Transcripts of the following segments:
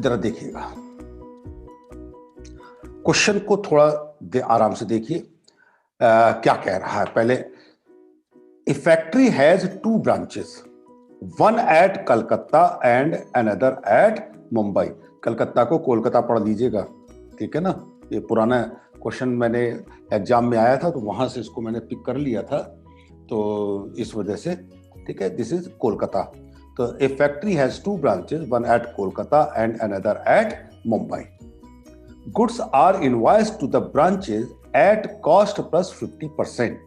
जरा देखिएगा, क्वेश्चन को थोड़ा आराम से देखिए। क्या कह रहा है पहले। A factory has 2 branches, one at Calcutta and another at Mumbai. Calcutta को कोलकाता पढ़ लीजिएगा, ठीक है ना। ये पुराना क्वेश्चन मैंने एग्जाम में आया था तो वहां से इसको मैंने पिक कर लिया था, तो इस वजह से, ठीक है। This is Kolkata. तो a factory has 2 branches, one at Kolkata and another at Mumbai. Goods are invoiced to the branches at cost plus 50%,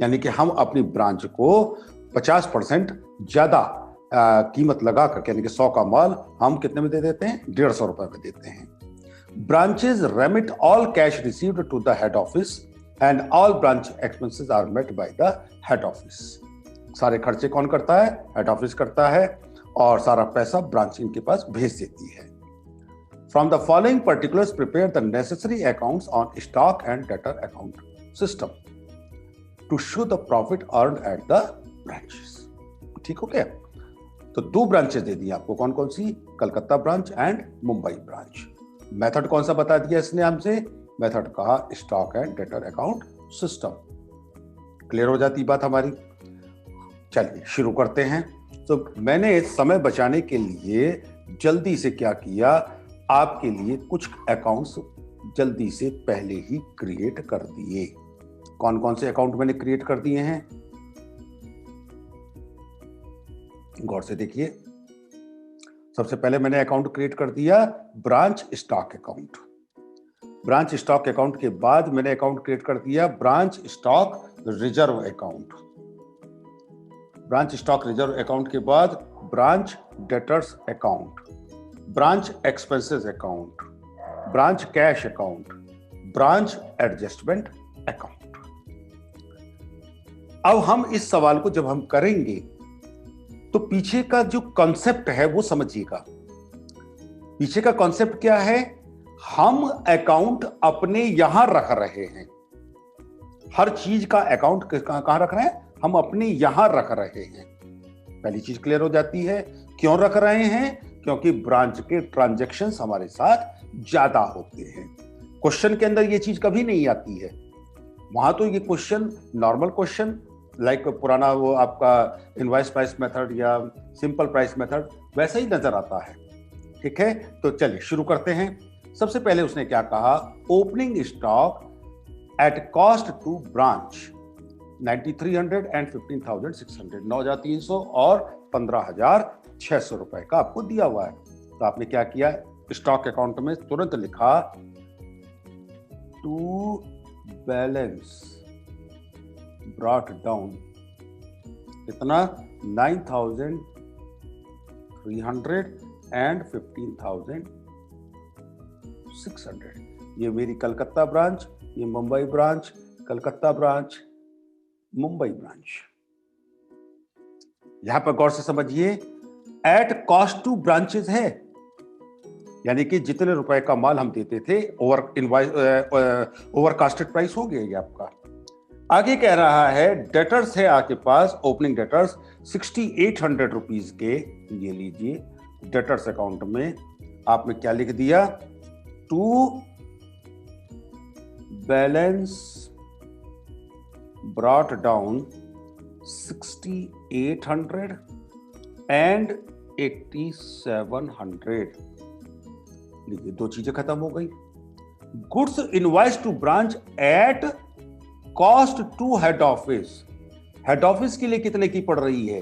यानी कि हम अपनी ब्रांच को 50% ज्यादा कीमत लगा करके, यानी कि 100 का माल हम कितने में दे देते हैं, 150 रुपए में देते हैं। Branches remit all cash received to the head office and all branch expenses are met by the head office. सारे खर्चे कौन करता है, हेड ऑफिस करता है, और सारा पैसा ब्रांच इनके पास भेज देती है। From the following particulars prepare the necessary accounts on stock and debtor account system to show the profit earned at the branches. ठीक हो गया। तो 2 ब्रांचेस दे दी आपको, कौन कौन सी, Calcutta branch and Mumbai branch. Method कौन सा बता दिया इसने हमसे, मेथड कहा stock and debtor account system. Clear हो जाती बात हमारी। चलिए शुरू करते हैं। तो मैंने समय बचाने के लिए जल्दी से क्या किया, आपके लिए कुछ अकाउंट्स जल्दी से पहले ही क्रिएट कर दिए। कौन कौन से अकाउंट मैंने क्रिएट कर दिए हैं, गौर से देखिए। सबसे पहले मैंने अकाउंट क्रिएट कर दिया branch stock account. Branch stock account के बाद मैंने अकाउंट क्रिएट कर दिया branch stock reserve account. Branch stock reserve account के बाद branch debtors account, branch expenses account, branch cash account, branch adjustment account. अब हम इस सवाल को जब हम करेंगे तो पीछे का जो कॉन्सेप्ट है वो समझिएगा। पीछे का कॉन्सेप्ट क्या है, हम अकाउंट अपने यहां रख रहे हैं। हर चीज का अकाउंट कहां रख रहे हैं, हम अपने यहां रख रहे हैं। पहली चीज क्लियर हो जाती है। क्यों रख रहे हैं, क्योंकि ब्रांच के ट्रांजैक्शंस हमारे साथ ज्यादा होते हैं। क्वेश्चन के अंदर ये चीज कभी नहीं आती है। वहां तो ये क्वेश्चन नॉर्मल क्वेश्चन लाइक पुराना वो आपका इनवॉइस प्राइस मेथड या सिंपल प्राइस मेथड वैसा ही नजर आता है। ठीक है, तो चलिए शुरू करते हैं। सबसे पहले उसने क्या कहा, opening stock at cost to branch 9300 and 15600, 9300 और 15600 रुपए का आपको दिया हुआ है। तो आपने क्या किया, स्टॉक अकाउंट में तुरंत लिखा टू बैलेंस ब्रॉट डाउन कितना, 9300 एंड 15600। ये मेरी कलकत्ता ब्रांच, ये Mumbai branch, Calcutta branch, Mumbai branch. यहां पर गौर से समझिए, एट कॉस्ट टू ब्रांचेस है, यानी कि जितने रुपए का माल हम देते थे ओवर कास्टेड प्राइस हो गया ये आपका। आगे कह रहा है डेटर्स है आपके पास, ओपनिंग डेटर्स 6800 रुपीज के, ये लीजिए। डेटर्स अकाउंट में आपने क्या लिख दिया, to balance brought down 6800 and 8700। लीजिए, 2 चीजें खत्म हो गई। Goods invoice to branch at cost to head office. Head office के लिए कितने की पड़ रही है,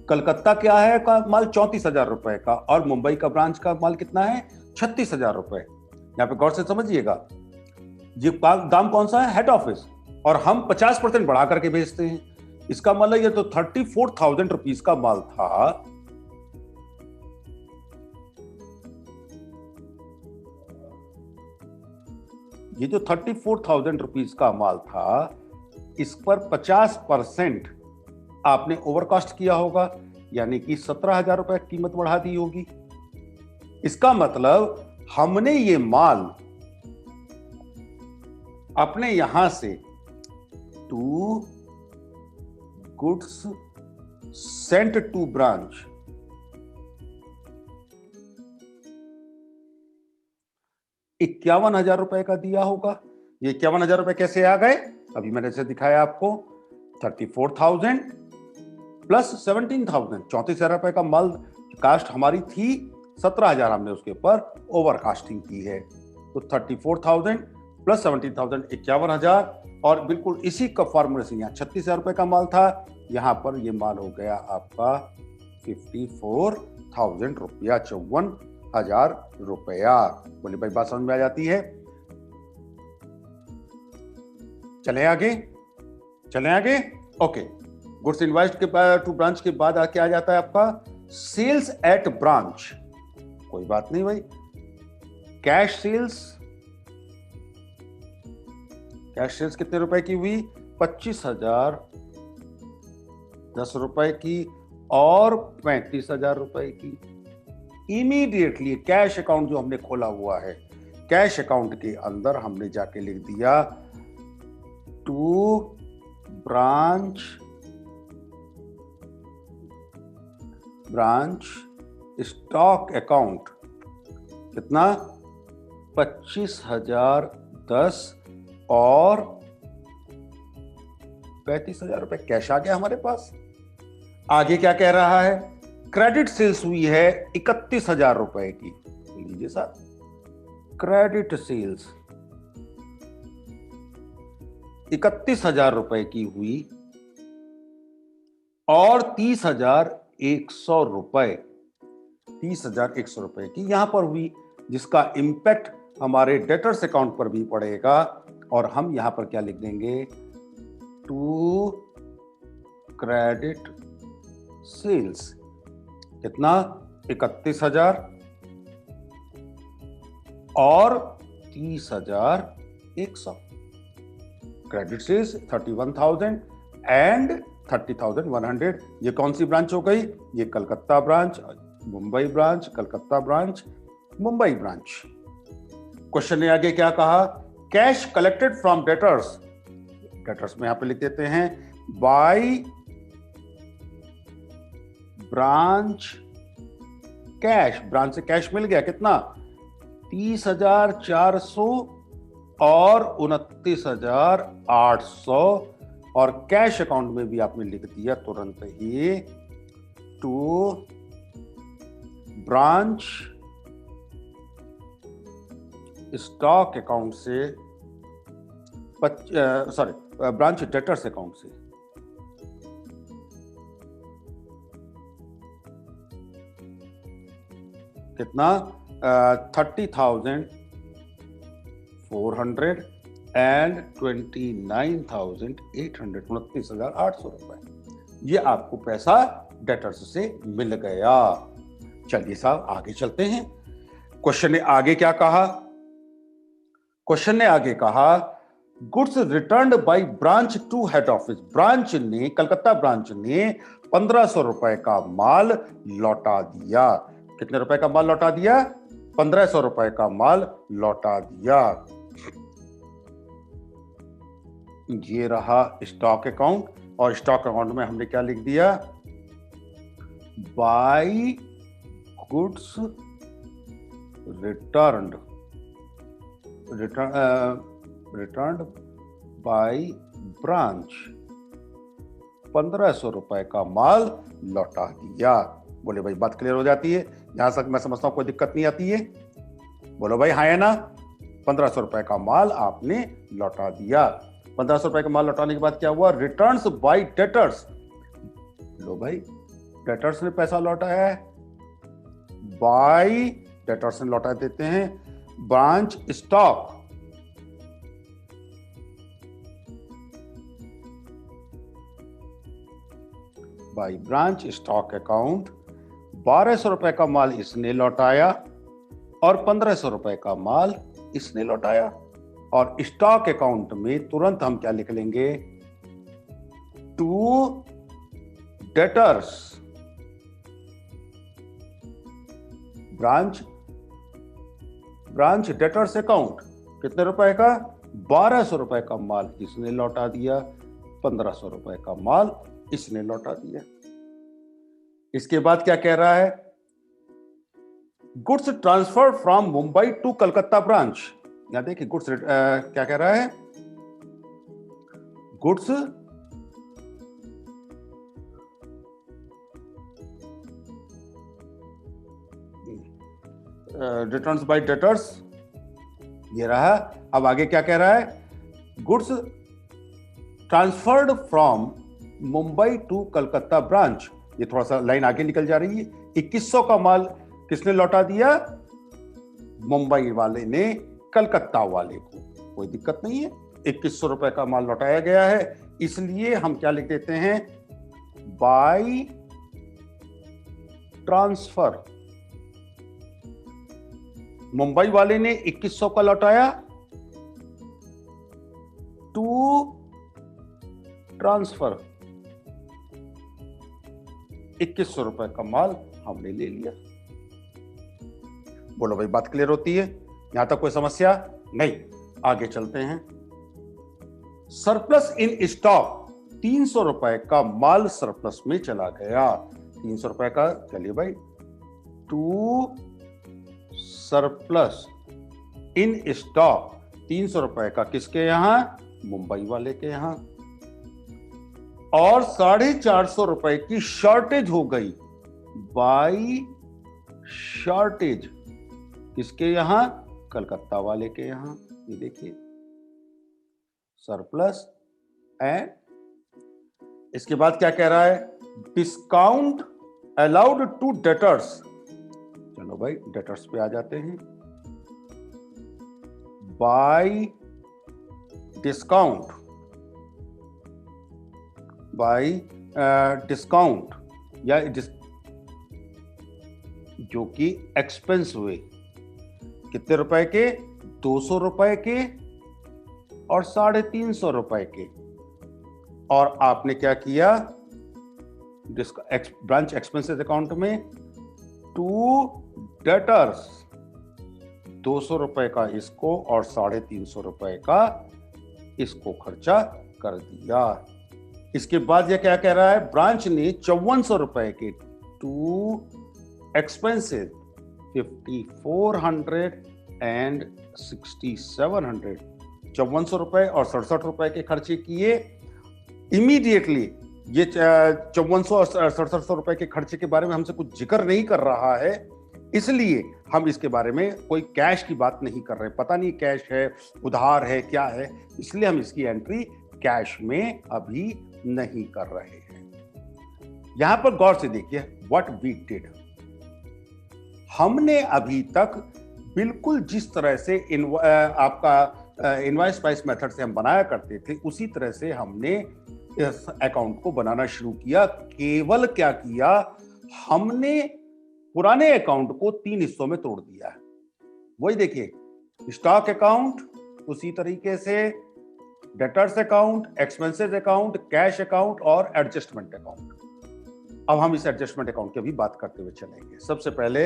कलकत्ता क्या है का माल 34,000 रुपए का, और मुंबई का ब्रांच का माल कितना है, 36,000 रुपए। यहां पे गौर से समझिएगा, ये दाम कौन सा है, हेड ऑफिस, और हम 50% बढ़ा करके बेचते हैं। इसका मतलब ये तो 34,000 रुपीज का माल था, ये जो 34,000 रुपीज का माल था, इस पर 50% आपने ओवरकास्ट किया होगा, यानी कि 17,000 रुपए कीमत बढ़ा दी होगी। इसका मतलब हमने ये माल अपने यहां से to goods sent to branch 51,000 रुपए का दिया होगा। ये 51,000 रुपए कैसे आ गए? अभी मैंने जैसे दिखाया आपको, 34,000 प्लस 17,000, 34,000 रुपए का माल कास्ट हमारी थी, 17,000 हमने उसके ऊपर ओवर कास्टिंग की है। तो 34,000 प्लस 17,000 51,000, और बिल्कुल इसी का फॉर्मूले से यहाँ 36,000 रुपए का माल था, यहाँ पर ये माल हो गया आपका 54,000 रुपया, 54,000 रुपया। बोले भाई बात समझ में आ जाती है? चलें आगे, चलें आगे। ओके, गुड्स इनवॉइस्ड के बाद टू ब्रांच के बाद क्या आ जाता है आपका? Sales at branch. कोई बात नहीं भाई, कैश सेल्स, कैश सेल्स कितने रुपए की हुई? 25,010 रुपए की और 35,000 रुपए की। इमीडिएटली कैश अकाउंट जो हमने खोला हुआ है, कैश अकाउंट के अंदर हमने जाके लिख दिया टू ब्रांच स्टॉक अकाउंट। कितना? 25,010 और 35,000 रुपए कैश आ गया हमारे पास। आगे क्या कह रहा है? क्रेडिट सेल्स हुई है 31,000 रुपए की। लीजिए साहब, क्रेडिट सेल्स 31,000 रुपए की हुई और 30,100 रुपए, 30,100 रुपए की यहां पर हुई, जिसका इंपैक्ट हमारे डेटर्स अकाउंट पर भी पड़ेगा। और हम यहां पर क्या लिख देंगे? To credit sales. कितना? 31,000 और 30,100। Credit sales 31,000 and 30,100। ये कौन सी ब्रांच हो गई? ये Calcutta branch, Mumbai branch, Calcutta branch, Mumbai branch. Question ने आगे क्या कहा? Cash collected from debtors, debtors में यहां पे लिख देते हैं बाय ब्रांच कैश। ब्रांच से कैश मिल गया, कितना? 30,400 और 29,800। और कैश अकाउंट में भी आपने लिख दिया तुरंत ही टू ब्रांच स्टॉक अकाउंट से, सॉरी ब्रांच डेटर्स अकाउंट से। कितना? 30,400 एंड 29,800, 29,800 रुपए। ये आपको पैसा डेटर्स से मिल गया। चलिए साहब आगे चलते हैं। क्वेश्चन ने आगे क्या कहा? क्वेश्चन ने आगे कहा goods returned by branch to head office. Branch ने, कलकत्ता ब्रांच ने 1,500 रुपए का माल लौटा दिया। कितने रुपए का माल लौटा दिया? 1,500 रुपए का माल लौटा दिया। ये रहा स्टॉक अकाउंट, और स्टॉक अकाउंट में हमने क्या लिख दिया? By goods returned by branch, 1,500 रुपए का माल लौटा दिया। बोले भाई बात क्लियर हो जाती है? यहां तक मैं समझता हूं कोई दिक्कत नहीं आती है? बोलो भाई हाँ है ना? 1,500 रुपए का माल आपने लौटा दिया। 1,500 रुपए का माल लौटाने के बाद क्या हुआ? Returns bye debtors. लो भाई, डेटर्स ने पैसा लौटाया है, बाय डेटर्स ने लौटा देते हैं। Branch stock, by branch stock account 1,200 रुपए का माल इसने लौटाया और 1,500 रुपए का माल इसने लौटाया। और स्टॉक अकाउंट में तुरंत हम क्या लिख लेंगे? To debtors, branch debtors account. कितने रुपए का? 1,200 रुपए का माल इसने लौटा दिया, 1,500 रुपए का माल इसने लौटा दिया। इसके बाद क्या कह रहा है? Goods transferred from Mumbai to Calcutta branch. यहाँ देखिए गुड्स क्या कह रहा है, गुड्स रिटर्न्स बाय डेटर्स, ये रहा। अब आगे क्या कह रहा है, goods transferred from Mumbai to Calcutta branch, ये थोड़ा सा लाइन आगे निकल जा रही है। 2100 का माल किसने लौटा दिया, मुंबई वाले ने कलकत्ता वाले को, कोई दिक्कत नहीं है, 2100 रुपए का माल लौटाया गया है, इसलिए हम क्या लिख देते हैं, बाय ट्रांसफर। मुंबई वाले ने 2100 का लौटाया, टू ट्रांसफर 2100 रुपए का माल हमने ले लिया। बोलो भाई, बात क्लियर होती है, यहां तक कोई समस्या नहीं। आगे चलते हैं। सरप्लस इन स्टॉक, 300 रुपए का माल सरप्लस में चला गया, 300 रुपए का, चलिए भाई, टू सरप्लस इन स्टॉक, 300 रुपए का किसके यहां, मुंबई वाले के यहां, और 450 रुपए की शॉर्टेज हो गई, बाई शॉर्टेज, किसके यहां, कलकत्ता वाले के यहां। ये देखिए सरप्लस एंड, इसके बाद क्या कह रहा है, डिस्काउंट अलाउड टू डेटर्स। चलो भाई डेटर्स पे आ जाते हैं। बाय डिस्काउंट, बाय डिस्काउंट या जो कि एक्सपेंस हुए, कितने रुपए के, 200 रुपए के और 350 रुपए के, और आपने क्या किया, ब्रांच एक्सपेंसेस अकाउंट में टू डेटर्स, 200 रुपए का इसको और 350 रुपए का इसको खर्चा कर दिया। इसके बाद ये क्या कह रहा है, ब्रांच ने 5400 रुपए के टू एक्सपेंसेस 5400 एंड 6700, 5400 रुपए और 67 रुपए के खर्चे किए। इमीडिएटली ये 5400 और 6700 रुपए के खर्चे के बारे में हमसे कुछ जिक्र नहीं कर रहा है, इसलिए हम इसके बारे में कोई कैश की बात नहीं कर रहे, पता नहीं कैश है, उधार है, क्या है, इसलिए हम इसकी एंट्री कैश में अभी नहीं कर रहे हैं। यहां पर गौर से देखिए, व्हाट वी डिड, हमने अभी तक बिल्कुल जिस तरह से आपका इनवॉइस प्राइस मेथड से हम बनाया करते थे, उसी तरह से हमने इस अकाउंट को बनाना शुरू किया। केवल क्या किया, हमने पुराने अकाउंट को 3 हिस्सों में तोड़ दिया है। वही देखिए, स्टॉक अकाउंट, उसी तरीके से debtors account, expenses account, cash account और एडजस्टमेंट अकाउंट। अब हम इस एडजस्टमेंट अकाउंट की भी बात करते हुए चलेंगे। सबसे पहले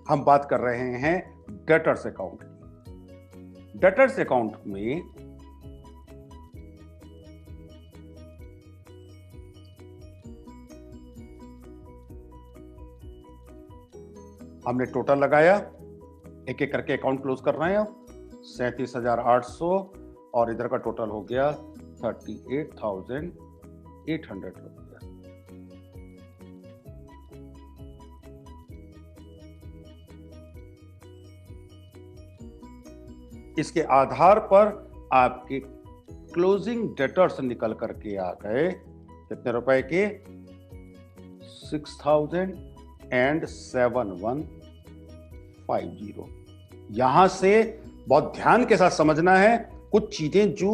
हम बात कर रहे हैं डेटर्स अकाउंट की। डेटर्स अकाउंट में हमने टोटल लगाया, एक एक करके अकाउंट क्लोज कर रहे हैं। 37,800 और इधर का टोटल हो गया 38,800 रुपया। इसके आधार पर आपके क्लोजिंग डेटर्स निकल करके आ गए कितने रुपए के, 6,007,150। यहां से बहुत ध्यान के साथ समझना है, कुछ चीजें जो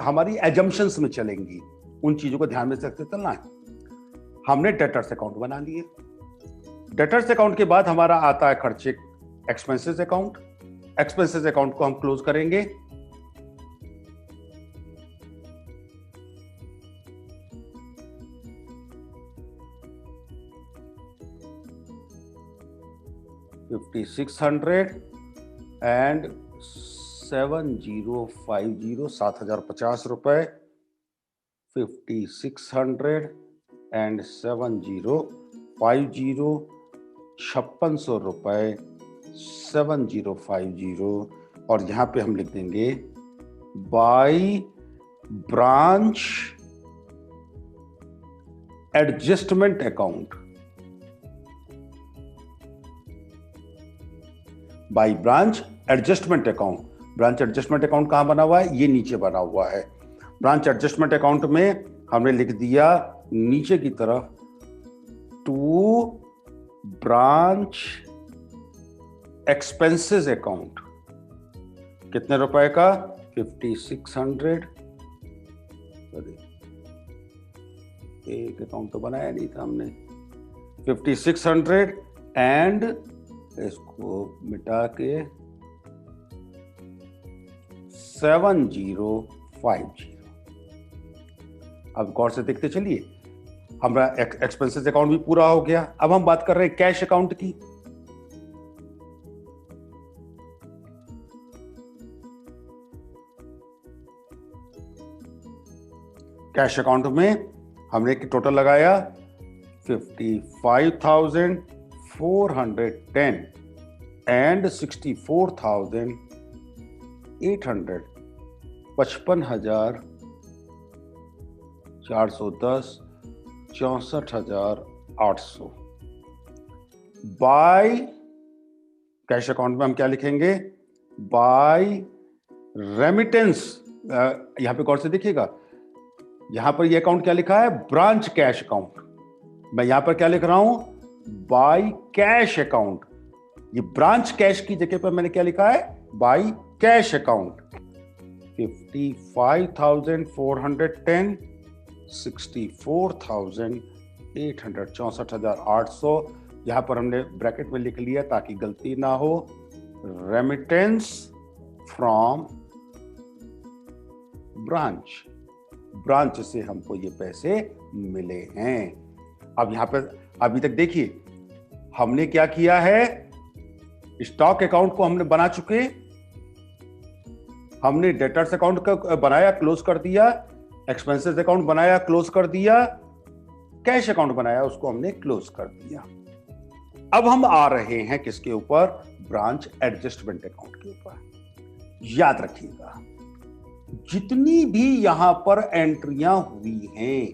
हमारी एजम्पशंस में चलेंगी, उन चीजों को ध्यान में रखते चलना है। हमने डेटर्स अकाउंट बना लिए। डेटर्स अकाउंट के बाद हमारा आता है खर्चे एक्सपेंसेस अकाउंट। एक्सपेंसेस अकाउंट को हम क्लोज करेंगे। $5,600 एंड 7050, 7,050 रुपए, 5,600 एंड 7050, 5600 रुपए, 7050, और यहां पे हम लिख देंगे by branch adjustment account, by branch adjustment account. Branch adjustment account कहां बना हुआ है? ये नीचे बना हुआ है। ब्रांच एडजस्टमेंट अकाउंट में हमने लिख दिया नीचे की तरफ टू ब्रांच एक्सपेंसेस अकाउंट। कितने रुपए का? 5600। एक अकाउंट तो बनाया नहीं था हमने। 5600 एंड इसको मिटा के 7050। अब गौर से देखते चलिए, हमारा एक्सपेंसेस अकाउंट भी पूरा हो गया। अब हम बात कर रहे हैं कैश अकाउंट की। कैश अकाउंट में हमने टोटल लगाया 55,410 एंड 64,800, 55,410, 64,800। बाय कैश अकाउंट में हम क्या लिखेंगे? By remittance. यहां पे गौर से देखिएगा, यहां पर ये अकाउंट क्या लिखा है? Branch cash account. मैं यहां पर क्या लिख रहा हूं? By cash account. ये ब्रांच कैश की जगह पर मैंने क्या लिखा है? By cash account. 55,410, 64,800, 64,800। यहां पर हमने ब्रैकेट में लिख लिया ताकि गलती ना हो। रेमिटेंस फ्रॉम ब्रांच, ब्रांच से हमको ये पैसे मिले हैं। अब यहां पर अभी तक देखिए हमने क्या किया है? स्टॉक अकाउंट को हमने बना चुके, हमने डेटर्स अकाउंट का बनाया, क्लोज कर दिया, एक्सपेंसेस अकाउंट बनाया, क्लोज कर दिया, कैश अकाउंट बनाया, उसको हमने क्लोज कर दिया। अब हम आ रहे हैं किसके ऊपर? ब्रांच एडजस्टमेंट अकाउंट के ऊपर। याद रखिएगा, जितनी भी यहां पर एंट्रियां हुई हैं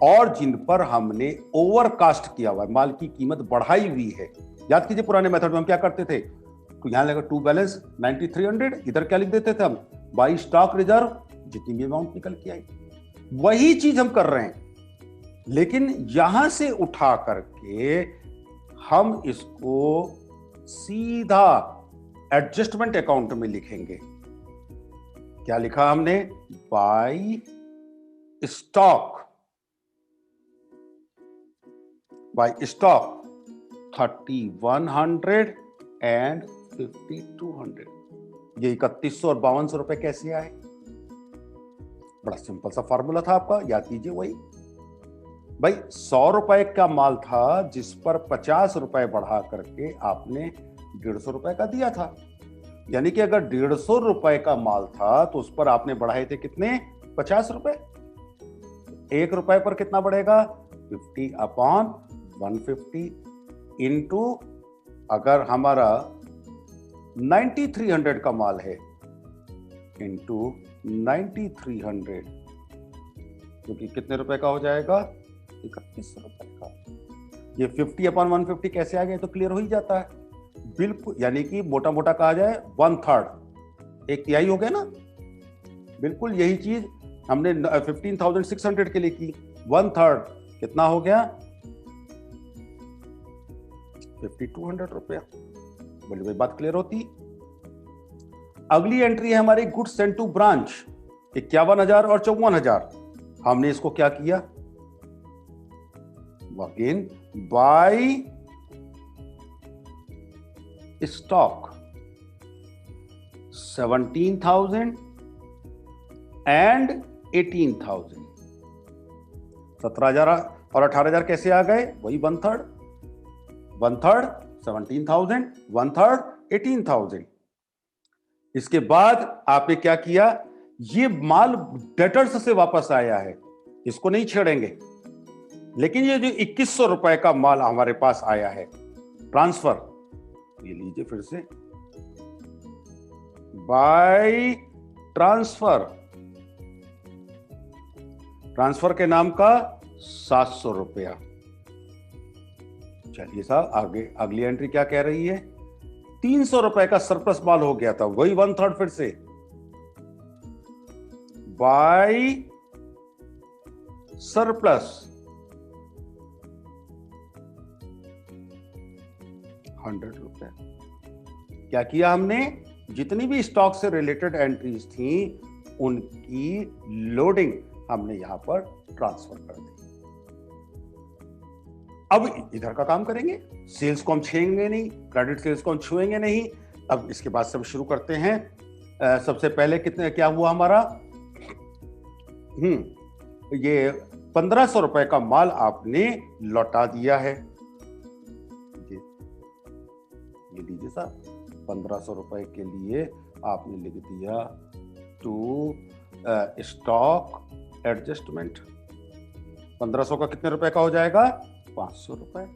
और जिन पर हमने ओवरकास्ट किया हुआ है, माल की कीमत बढ़ाई हुई है। याद कीजिए पुराने मेथड में हम क्या करते थे? तो यहां लगा टू बैलेंस 9300, इधर क्या लिख देते थे हम? बाई स्टॉक रिजर्व, जितनी भी अमाउंट निकल के आई। वही चीज हम कर रहे हैं, लेकिन यहां से उठा करके हम इसको सीधा एडजस्टमेंट अकाउंट में लिखेंगे। क्या लिखा हमने? By stock, by stock 3100 and 5200। ये 3100 और 5200 रुपए कैसे आए? बड़ा सिंपल सा फॉर्मूला था आपका, याद कीजिए। वही भाई 100 रुपए का माल था जिस पर 50 रुपए बढ़ा करके आपने 150 रुपए का दिया था। यानी कि अगर 150 रुपए का माल था तो उस पर आपने बढ़ाए थे कितने? 50 रुपए। 1 रुपए पर कितना बढ़ेगा? 50/150 इंटू, अगर हमारा 9300 का माल है, इंटू 9300, क्योंकि कितने रुपए का हो जाएगा? 3100 रुपए का। ये 50/150 कैसे आ गया? तो क्लियर हो ही जाता है बिल्कुल। यानी कि मोटा मोटा कहा जाए 1/3, 1/3 हो गया ना। बिल्कुल यही चीज हमने 15,600 के लिए की। 1/3 कितना हो गया? 5200 रुपया। बोलिए भाई, बात क्लियर होती? अगली एंट्री है हमारी गुड्स सेंट टू ब्रांच, 51,000 और 54,000। हमने इसको क्या किया? Again bye stock 17,000 and 18,000। 17,000 और 18,000 कैसे आ गए? वही 1/3, 1/3 17,000, 1/3 18,000। इसके बाद आपने क्या किया? ये माल डेटर्स से वापस आया है, इसको नहीं छेड़ेंगे। लेकिन ये जो 2100 रुपए का माल हमारे पास आया है ट्रांसफर, ये लीजिए फिर से बाय ट्रांसफर, ट्रांसफर के नाम का 700 रुपया। चलिए साहब आगे अगली एंट्री क्या कह रही है, 300 रुपए का सरप्लस माल हो गया था, वही 1/3 फिर से, बाय सरप्लस 100 रुपए। क्या किया हमने, जितनी भी स्टॉक से रिलेटेड एंट्रीज थी उनकी लोडिंग हमने यहां पर ट्रांसफर कर दी। अब इधर का काम करेंगे, सेल्स को हम छुएंगे नहीं, क्रेडिट सेल्स को हम छुएंगे नहीं। अब इसके बाद से हम शुरू करते हैं। सबसे पहले कितने क्या हुआ हमारा, ये 1500 रुपए का माल आपने लौटा दिया है। ये लीजिए साहब, 1500 रुपए के लिए आपने लिख दिया टू स्टॉक एडजस्टमेंट। 1500 का कितने रुपए का हो जाएगा, 500 रुपए।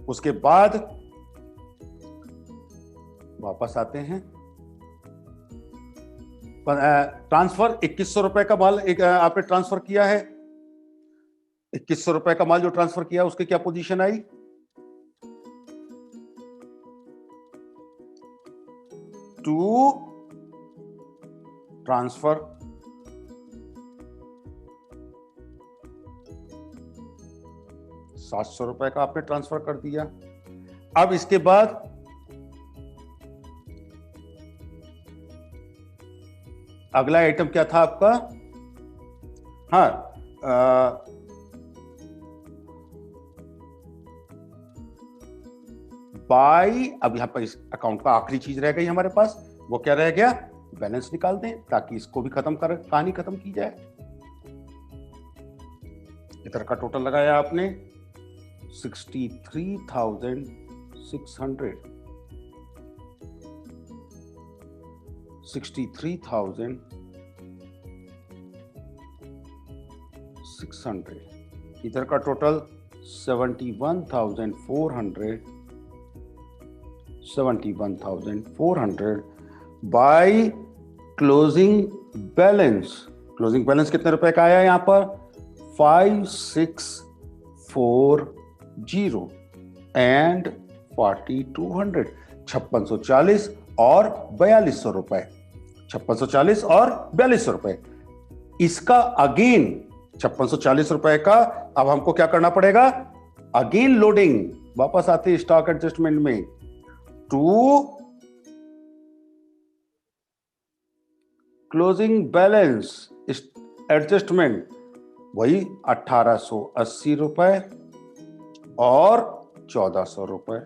उसके बाद वापस आते हैं, ट्रांसफर 2100 रुपए का माल एक आपने ट्रांसफर किया है। 2100 रुपए का माल जो ट्रांसफर किया उसकी क्या पोजीशन आई, टू ट्रांसफर 700 रुपए का आपने ट्रांसफर कर दिया। अब इसके बाद अगला आइटम क्या था आपका, बाय, अब यहां पर इस अकाउंट का आखिरी चीज रह गई हमारे पास, वो क्या रह गया, बैलेंस निकाल दें ताकि इसको भी खत्म कर कहानी खत्म की जाए। इधर का टोटल लगाया आपने 63,600, 63,600। इधर का total 71,400 by closing balance. Closing balance कितने रुपए का आया यहां पर, 5640 एंड 4200, 5640 और 4200 रुपए, 5640 और 4200 रुपए। इसका अगेन 5640 रुपए का अब हमको क्या करना पड़ेगा, अगेन लोडिंग, वापस आते स्टॉक एडजस्टमेंट में, टू क्लोजिंग बैलेंस एडजस्टमेंट, वही 1880 रुपए और 1400 रुपए।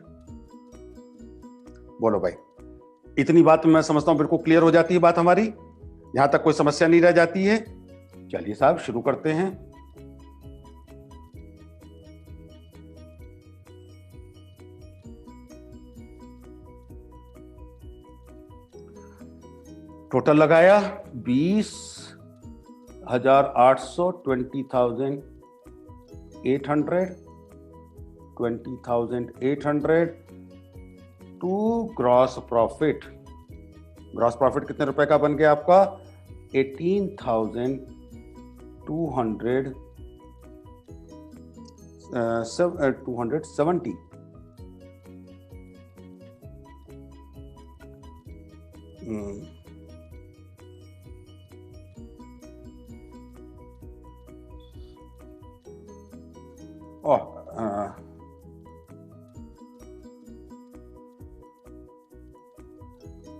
बोलो भाई, इतनी बात मैं समझता हूं बिल्कुल क्लियर हो जाती है बात हमारी, यहां तक कोई समस्या नहीं रह जाती है। चलिए साहब शुरू करते हैं। टोटल लगाया 20,800, 20,800 to gross profit. Gross profit कितने रुपए का बन गया आपका, 18,270।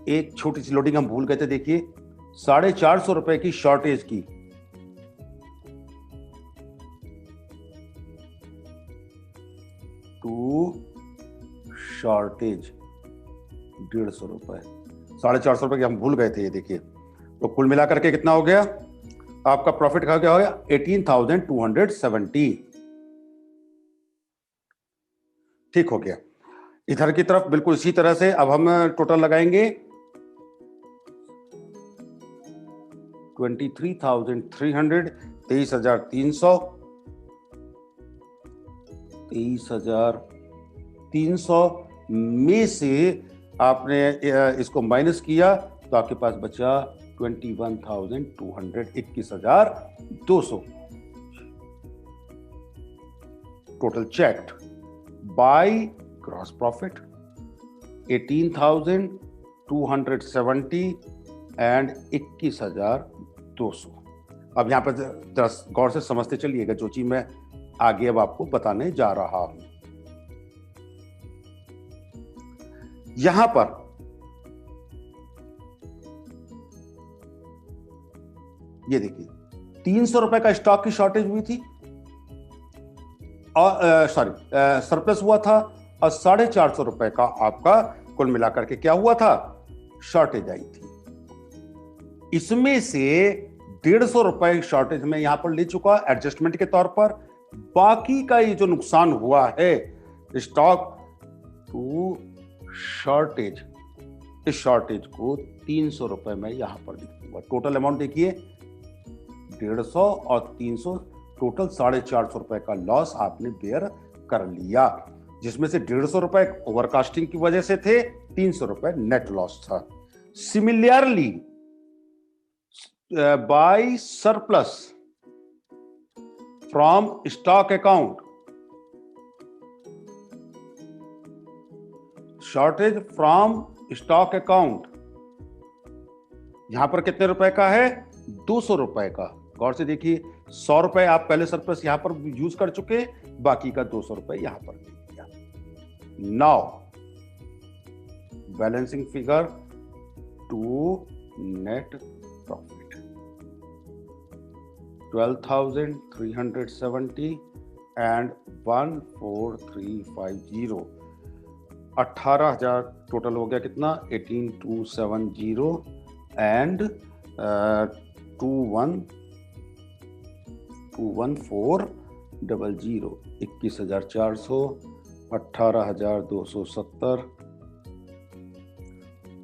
एक छोटी सी लोडिंग हम भूल गए थे, देखिए 450 रुपए की शॉर्टेज की, टू शॉर्टेज 150 रुपए, 450 रुपए की हम भूल गए थे ये देखिए। तो कुल मिलाकर के कितना हो गया आपका प्रॉफिट, क्या हो गया 18,270। ठीक हो गया। इधर की तरफ बिल्कुल इसी तरह से अब हम टोटल लगाएंगे 23,300, 23,300, 23,300 में से आपने इसको माइनस किया तो आपके पास बचा 21,200, 21,200 total checked by gross profit 18,270 and 21,200। अब यहां पर जरा गौर से समझते चलिएगा जो चीज मैं आगे अब आपको बताने जा रहा हूं। यहां पर ये देखिए 300 रुपए का स्टॉक की शॉर्टेज हुई थी और सरप्लस हुआ था, और 450 रुपए का आपका कुल मिलाकर के क्या हुआ था, शॉर्टेज आई थी। इसमें से 150 रुपए शॉर्टेज में यहां पर ले चुका एडजस्टमेंट के तौर पर। बाकी का ये जो नुकसान हुआ है स्टॉक टू शॉर्टेज, इस शॉर्टेज को 300 रुपए में यहां पर लिख दूंगा। टोटल अमाउंट देखिए 150 और 300, टोटल 450 रुपए का लॉस आपने बेयर कर लिया, जिसमें से 150 रुपए ओवरकास्टिंग की वजह से थे, 300 रुपए नेट लॉस था। Similarly by surplus from stock account, shortage from stock account, यहां पर कितने रुपए का है, 200 रुपए का। गौर से देखिए 100 रुपए आप पहले सरप्लस यहां पर यूज कर चुके, बाकी का 200 रुपए यहां पर दे दिया। Now balancing figure to net profit 12,370 and 14350, 18,000 total हो गया कितना, 18,270 एंड 21,400, 21,400, 18,270,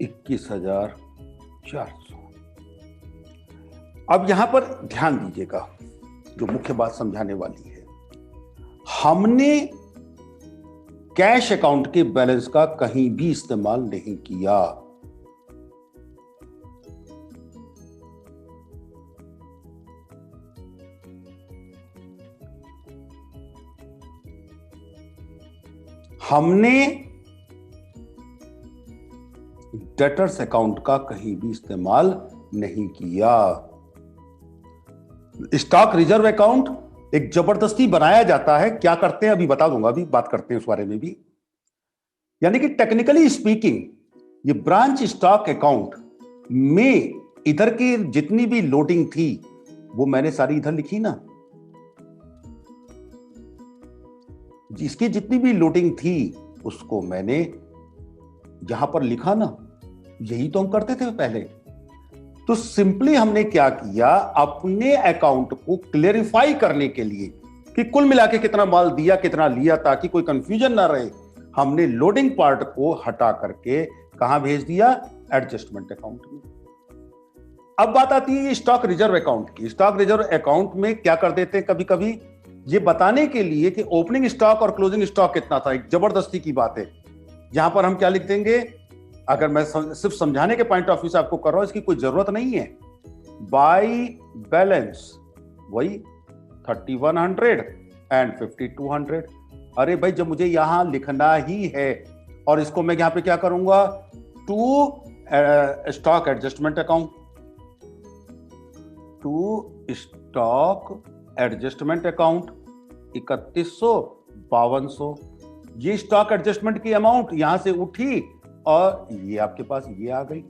21,400। अब यहां पर ध्यान दीजिएगा, जो मुख्य बात समझाने वाली है, हमने कैश अकाउंट के बैलेंस का कहीं भी इस्तेमाल नहीं किया। हमने डेटर्स अकाउंट का कहीं भी इस्तेमाल नहीं किया। स्टॉक रिजर्व अकाउंट एक जबरदस्ती बनाया जाता है, क्या करते हैं अभी बता दूंगा, अभी बात करते हैं उस बारे में भी। यानी कि टेक्निकली स्पीकिंग ये ब्रांच स्टॉक अकाउंट में इधर की जितनी भी लोडिंग थी वो मैंने सारी इधर लिखी ना, जिसकी जितनी भी लोडिंग थी उसको मैंने यहां पर लिखा ना, यही तो हम करते थे पहले। तो सिंपली हमने क्या किया, अपने अकाउंट को क्लेरिफाई करने के लिए कि कुल मिला के कितना माल दिया कितना लिया, ताकि कोई कंफ्यूजन ना रहे, हमने लोडिंग पार्ट को हटा करके कहां भेज दिया, एडजस्टमेंट अकाउंट में। अब बात आती है स्टॉक रिजर्व अकाउंट की। स्टॉक रिजर्व अकाउंट में क्या कर देते हैं कभी कभी, ये बताने के लिए कि ओपनिंग स्टॉक और क्लोजिंग स्टॉक कितना था, एक जबरदस्ती की बात है। यहां पर हम क्या लिख देंगे, अगर मैं सिर्फ समझाने के पॉइंट ऑफ व्यू से आपको कर रहा हूं, इसकी कोई जरूरत नहीं है। बाय बैलेंस वही 3100 एंड 5200। अरे भाई जब मुझे यहां लिखना ही है, और इसको मैं यहां पे क्या करूंगा, to stock adjustment account, to stock adjustment account 3100, 5200, ये स्टॉक एडजस्टमेंट की अमाउंट यहां से उठी और ये आपके पास ये आ गई।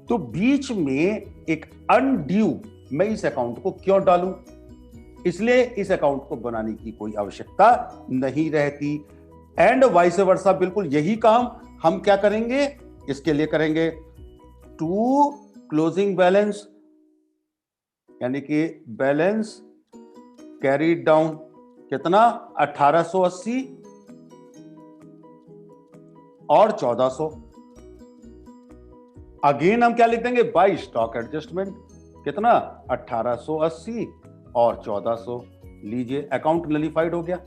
तो बीच में एक अनड्यू मैं इस अकाउंट को क्यों डालूं, इसलिए इस अकाउंट को बनाने की कोई आवश्यकता नहीं रहती। एंड वाइस वर्सा बिल्कुल यही काम हम क्या करेंगे, इसके लिए करेंगे टू क्लोजिंग बैलेंस, यानी कि बैलेंस कैरीड डाउन कितना 1880 और 1400। अगेन हम क्या लिख देंगे, बाय स्टॉक एडजस्टमेंट कितना 1880 और 1400। लीजिए अकाउंट नलिफाइड हो गया,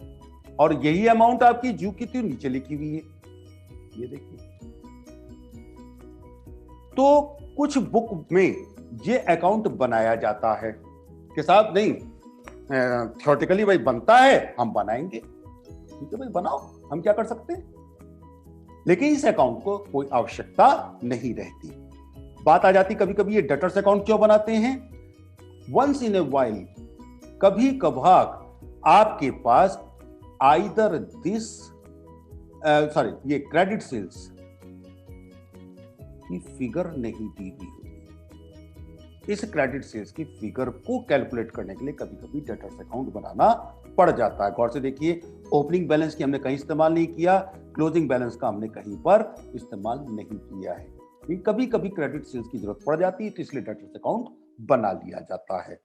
और यही अमाउंट आपकी जू की थी नीचे लिखी हुई है। ये देखिए, तो कुछ बुक में ये अकाउंट बनाया जाता है कि साहब नहीं, थियोरेटिकली भाई बनता है, हम बनाएंगे, ठीक है भाई बनाओ, हम क्या कर सकते हैं, लेकिन इस अकाउंट को कोई आवश्यकता नहीं रहती। बात आ जाती कभी कभी ये डेटर्स अकाउंट क्यों बनाते हैं। वंस इन ए वाइल, कभी कभार आपके पास आइदर दिस ये क्रेडिट सेल्स की फिगर नहीं दी हुई होती। इस क्रेडिट सेल्स की फिगर को कैलकुलेट करने के लिए कभी कभी डेटर्स अकाउंट बनाना पड़ जाता है। गौर से देखिए, ओपनिंग बैलेंस की हमने कहीं इस्तेमाल नहीं किया, क्लोजिंग बैलेंस का हमने कहीं पर इस्तेमाल नहीं किया है। कभी कभी क्रेडिट सेल्स की जरूरत पड़ जाती है, तो इसलिए डेटर्स अकाउंट बना लिया जाता है।